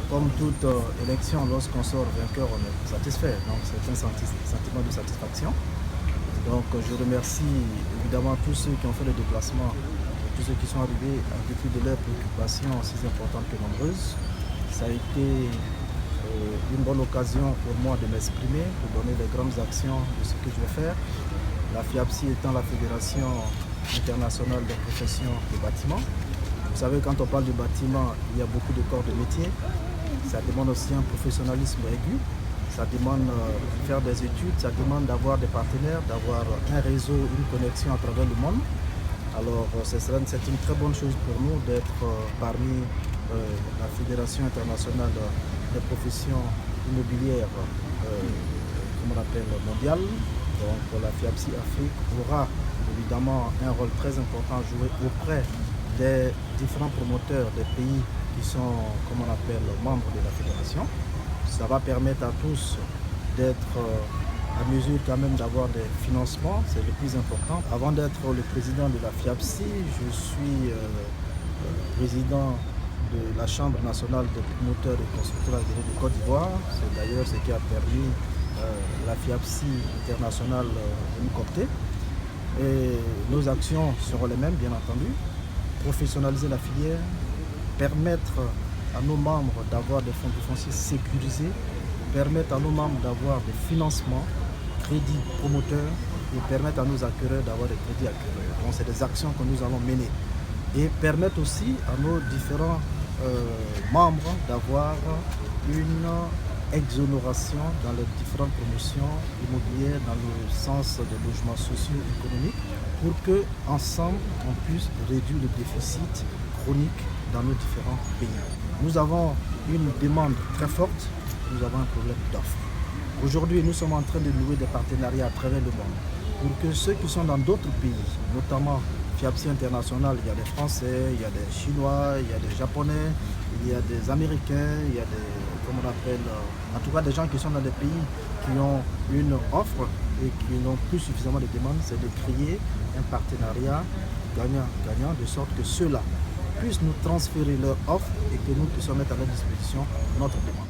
comme toute élection, lorsqu'on sort vainqueur, on est satisfait. Donc c'est un sentiment de satisfaction. Donc je remercie évidemment tous ceux qui ont fait le déplacement, tous ceux qui sont arrivés en dépit de leurs préoccupations aussi importantes que nombreuses. Ça a été une bonne occasion pour moi de m'exprimer, pour donner les grandes actions de ce que je vais faire. La FIAPSI étant la Fédération internationale des professions de bâtiment. Vous savez, quand on parle de bâtiment, il y a beaucoup de corps de métier. Ça demande aussi un professionnalisme aigu. Ça demande de faire des études, ça demande d'avoir des partenaires, d'avoir un réseau, une connexion à travers le monde. Alors c'est une très bonne chose pour nous d'être parmi la Fédération internationale des professions immobilières, comme on appelle, mondiale. Donc la FIAPSI Afrique aura évidemment un rôle très important à jouer auprès des différents promoteurs des pays qui sont, comme on appelle, membres de la fédération. Ça va permettre à tous d'être à mesure quand même d'avoir des financements, c'est le plus important. Avant d'être le président de la FIAPSI, je suis président de la Chambre nationale des promoteurs et constructeurs agréés de Côte d'Ivoire. C'est d'ailleurs ce qui a permis la FIAPSI internationale de nous coopter. Et nos actions seront les mêmes, bien entendu. Professionnaliser la filière, permettre à nos membres d'avoir des fonds de foncier sécurisés, permettre à nos membres d'avoir des financements, crédits promoteurs et permettre à nos acquéreurs d'avoir des crédits acquéreurs. Donc c'est des actions que nous allons mener et permettre aussi à nos différents membres d'avoir une exonération dans les différentes promotions immobilières dans le sens des logements sociaux et économiques pour qu'ensemble on puisse réduire le déficit chronique dans nos différents pays. Nous avons une demande très forte, nous avons un problème d'offre. Aujourd'hui, nous sommes en train de nouer des partenariats à travers le monde pour que ceux qui sont dans d'autres pays, notamment FIAPSI International, il y a des Français, il y a des Chinois, il y a des Japonais, il y a des Américains, il y a des, comme on appelle, en tout cas des gens qui sont dans des pays qui ont une offre et qui n'ont plus suffisamment de demandes, c'est de créer un partenariat gagnant-gagnant de sorte que ceux-là puissent nous transférer leur offre et que nous puissions mettre à leur disposition notre demande.